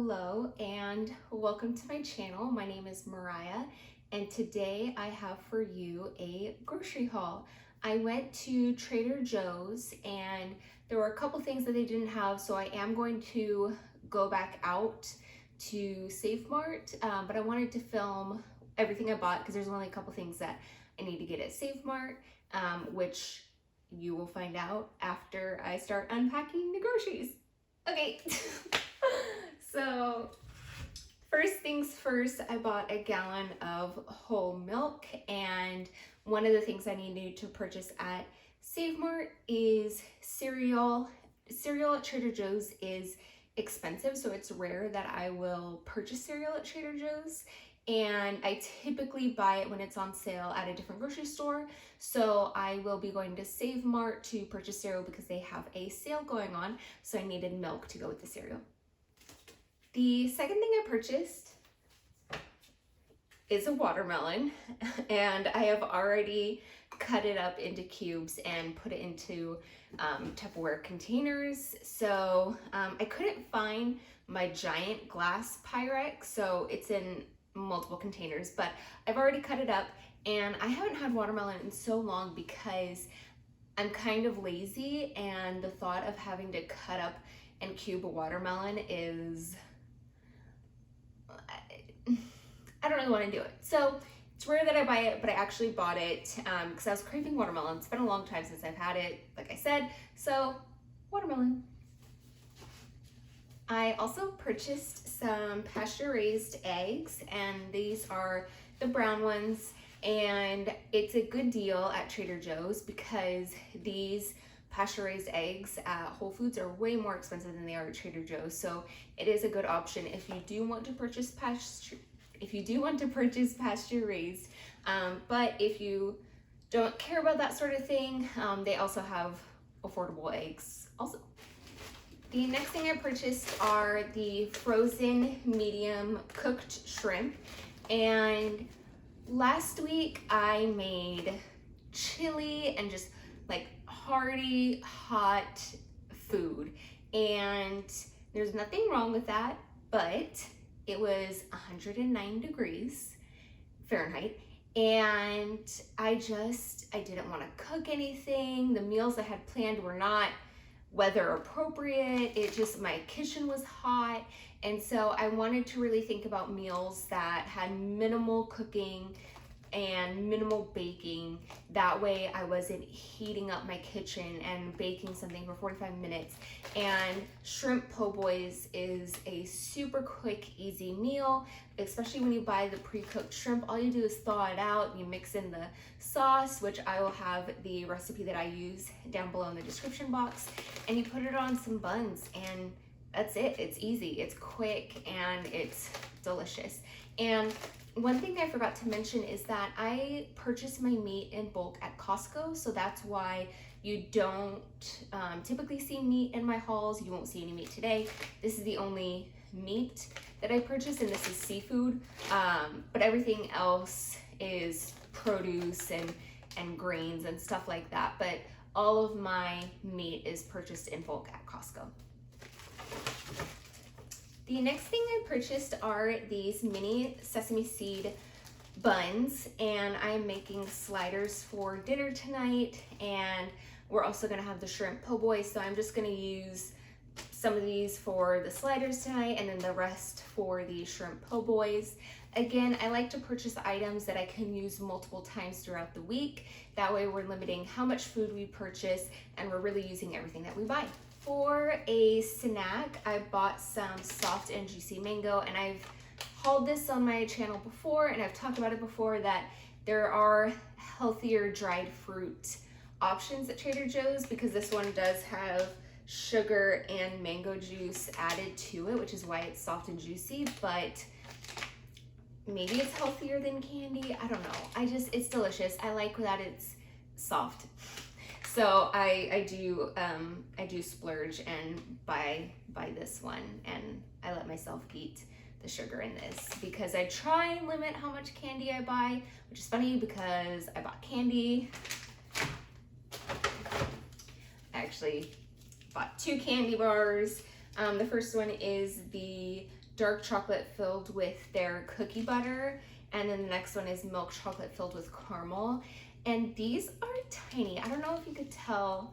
Hello and welcome to my channel. My name is Mariah and today I have for you a grocery haul. I went to Trader Joe's and there were a couple things that they didn't have, so I am going to go back out to Safe Mart, but I wanted to film everything I bought because there's only a couple things that I need to get at Safe Mart, which you will find out after I start unpacking the groceries. Okay. So first things first, I bought a gallon of whole milk, and one of the things I needed to purchase at Save Mart is cereal. Cereal at Trader Joe's is expensive, so it's rare that I will purchase cereal at Trader Joe's, and I typically buy it when it's on sale at a different grocery store. So I will be going to Save Mart to purchase cereal because they have a sale going on, so I needed milk to go with the cereal. The second thing I purchased is a watermelon, and I have already cut it up into cubes and put it into Tupperware containers. So I couldn't find my giant glass Pyrex, so it's in multiple containers, but I've already cut it up, and I haven't had watermelon in so long because I'm kind of lazy, and the thought of having to cut up and cube a watermelon is, I don't really want to do it. So it's rare that I buy it, but I actually bought it because I was craving watermelon. It's been a long time since I've had it, like I said, so watermelon. I also purchased some pasture-raised eggs, and these are the brown ones, and it's a good deal at Trader Joe's because these pasture-raised eggs at Whole Foods are way more expensive than they are at Trader Joe's, so it is a good option if you do want to purchase pasture-raised. But if you don't care about that sort of thing, they also have affordable eggs also. The next thing I purchased are the frozen medium cooked shrimp, and last week I made chili and just like hearty hot food, and there's nothing wrong with that, but it was 109 degrees Fahrenheit, and I didn't want to cook anything. The meals I had planned were not weather appropriate. My kitchen was hot, and so I wanted to really think about meals that had minimal cooking and minimal baking. That way I wasn't heating up my kitchen and baking something for 45 minutes. And shrimp po' boys is a super quick, easy meal, especially when you buy the pre-cooked shrimp. All you do is thaw it out, you mix in the sauce, which I will have the recipe that I use down below in the description box, and you put it on some buns, and that's it. It's easy, it's quick, and it's delicious. And one thing I forgot to mention is that I purchase my meat in bulk at Costco, so that's why you don't typically see meat in my hauls. You won't see any meat today. This is the only meat that I purchased, and this is seafood, but everything else is produce and grains and stuff like that, but all of my meat is purchased in bulk at Costco. The next thing I purchased are these mini sesame seed buns, and I'm making sliders for dinner tonight, and we're also gonna have the shrimp po' boy, so I'm just gonna use some of these for the sliders tonight and then the rest for the shrimp po' boys. Again, I like to purchase items that I can use multiple times throughout the week. That way we're limiting how much food we purchase, and we're really using everything that we buy. For a snack, I bought some soft and juicy mango, and I've hauled this on my channel before, and I've talked about it before, that there are healthier dried fruit options at Trader Joe's because this one does have sugar and mango juice added to it, which is why it's soft and juicy, but maybe it's healthier than candy. I don't know. It's delicious. I like that it's soft. So I do splurge and buy this one, and I let myself eat the sugar in this because I try and limit how much candy I buy, which is funny because I bought candy. I actually bought 2 candy bars. The first one is the dark chocolate filled with their cookie butter, and then the next one is milk chocolate filled with caramel. And these are tiny. I don't know if you could tell,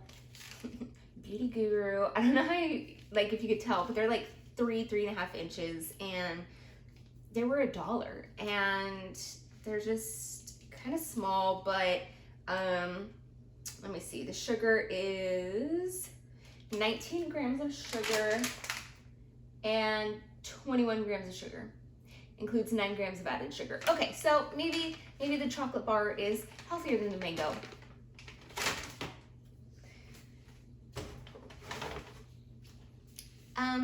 beauty guru, I don't know how if you could tell, but they're like 3.5 inches, and they were $1, and they're just kind of small, but let me see, the sugar is 19 grams of sugar and 21 grams of sugar. Includes 9 grams of added sugar. Okay, so maybe the chocolate bar is healthier than the mango.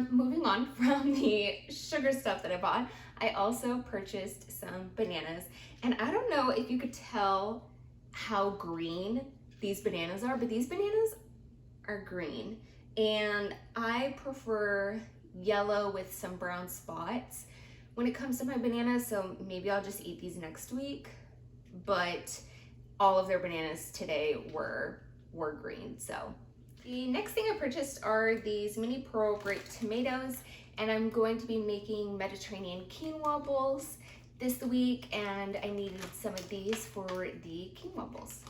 Moving on from the sugar stuff that I bought, I also purchased some bananas. And I don't know if you could tell how green these bananas are, but these bananas are green. And I prefer yellow with some brown spots when it comes to my bananas, so maybe I'll just eat these next week. But all of their bananas today were green, so. The next thing I purchased are these mini pearl grape tomatoes, and I'm going to be making Mediterranean quinoa bowls this week, and I needed some of these for the quinoa bowls.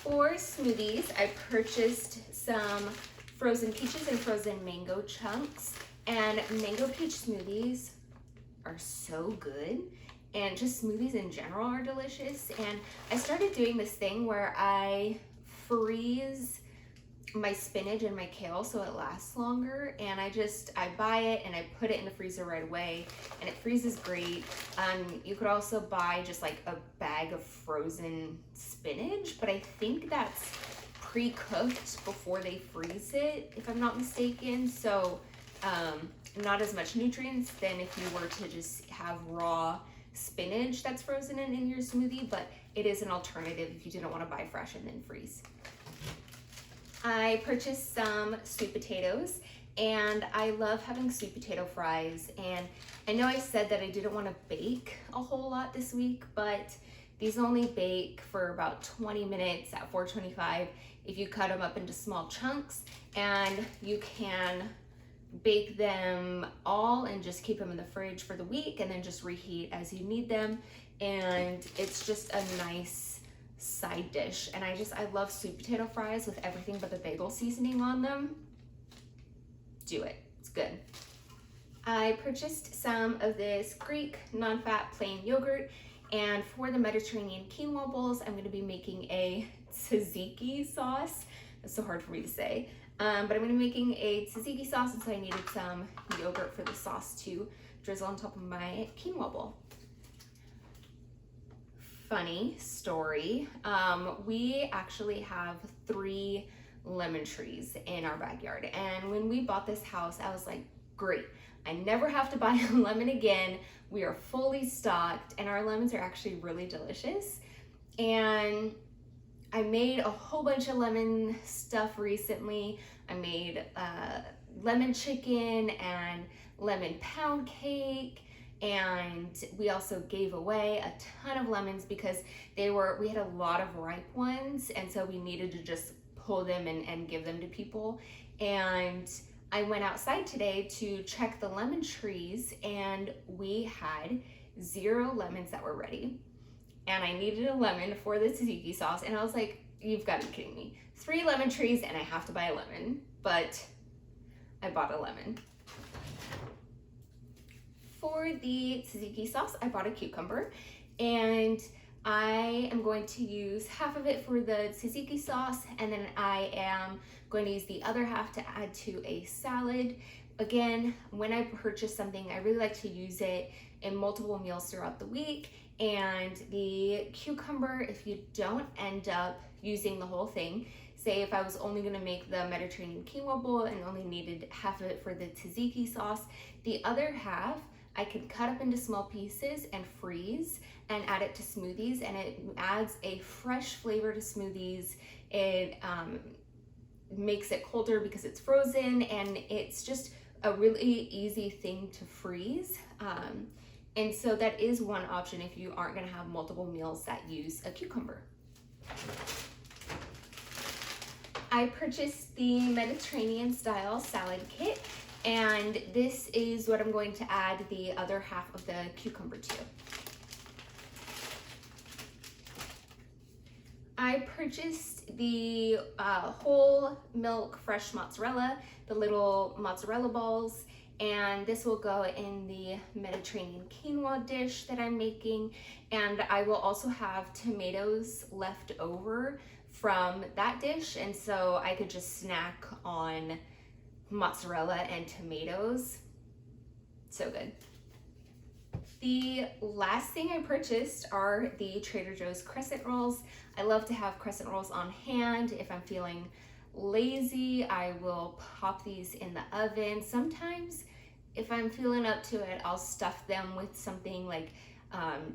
For smoothies, I purchased some frozen peaches and frozen mango chunks, and mango peach smoothies are so good, and just smoothies in general are delicious. And I started doing this thing where I freeze my spinach and my kale so it lasts longer, and I buy it and I put it in the freezer right away, and it freezes great. You could also buy just like a bag of frozen spinach, but I think that's pre-cooked before they freeze it, if I'm not mistaken, so not as much nutrients than if you were to just have raw spinach that's frozen in your smoothie, but it is an alternative if you didn't want to buy fresh and then freeze. I purchased some sweet potatoes, and I love having sweet potato fries, and I know I said that I didn't want to bake a whole lot this week, but these only bake for about 20 minutes at 425 if you cut them up into small chunks, and you can bake them all and just keep them in the fridge for the week and then just reheat as you need them, and it's just a nice side dish. And I love sweet potato fries with everything but the bagel seasoning on them. Do it, it's good. I purchased some of this Greek non-fat plain yogurt, and for the Mediterranean quinoa bowls, I'm going to be making a tzatziki sauce. That's so hard for me to say, but I'm going to be making a tzatziki sauce, and so I needed some yogurt for the sauce to drizzle on top of my quinoa bowl. Funny story, we actually have 3 lemon trees in our backyard, and when we bought this house, I was like, great, I never have to buy a lemon again. We are fully stocked, and our lemons are actually really delicious. And I made a whole bunch of lemon stuff recently. I made lemon chicken and lemon pound cake, and we also gave away a ton of lemons because we had a lot of ripe ones, and so we needed to just pull them and give them to people. And I went outside today to check the lemon trees, and we had 0 lemons that were ready. And I needed a lemon for the tzatziki sauce, and I was like, you've got to be kidding me. 3 lemon trees and I have to buy a lemon, but I bought a lemon. For the tzatziki sauce, I bought a cucumber, and I am going to use half of it for the tzatziki sauce, and then I am going to use the other half to add to a salad. Again, when I purchase something, I really like to use it in multiple meals throughout the week, and the cucumber, if you don't end up using the whole thing, say if I was only going to make the Mediterranean quinoa bowl and only needed half of it for the tzatziki sauce, the other half I can cut up into small pieces and freeze and add it to smoothies, and it adds a fresh flavor to smoothies. It makes it colder because it's frozen, and it's just a really easy thing to freeze. And so that is one option if you aren't going to have multiple meals that use a cucumber. I purchased the Mediterranean style salad kit, and this is what I'm going to add the other half of the cucumber to. I purchased the whole milk fresh mozzarella, the little mozzarella balls, and this will go in the Mediterranean quinoa dish that I'm making. And I will also have tomatoes left over from that dish, and so I could just snack on mozzarella and tomatoes. So good. The last thing I purchased are the Trader Joe's Crescent Rolls. I love to have Crescent Rolls on hand. If I'm feeling lazy, I will pop these in the oven. Sometimes if I'm feeling up to it, I'll stuff them with something like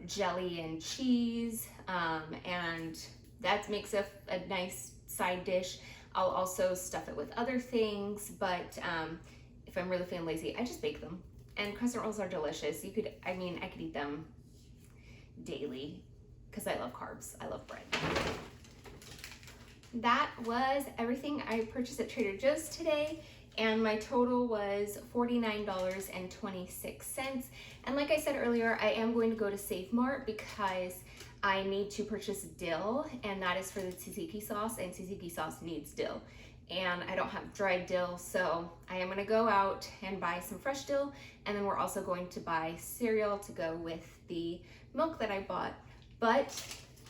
jelly and cheese, and that makes a nice side dish. I'll also stuff it with other things, but if I'm really feeling lazy, I just bake them. And Crescent Rolls are delicious. I could eat them daily because I love carbs. I love bread. That was everything I purchased at Trader Joe's today, and my total was $49.26. And like I said earlier, I am going to go to Save Mart because I need to purchase dill, and that is for the tzatziki sauce, and tzatziki sauce needs dill. And I don't have dried dill, so I am gonna go out and buy some fresh dill, and then we're also going to buy cereal to go with the milk that I bought. But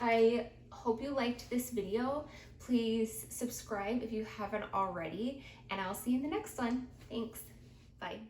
I hope you liked this video. Please subscribe if you haven't already, and I'll see you in the next one. Thanks. Bye.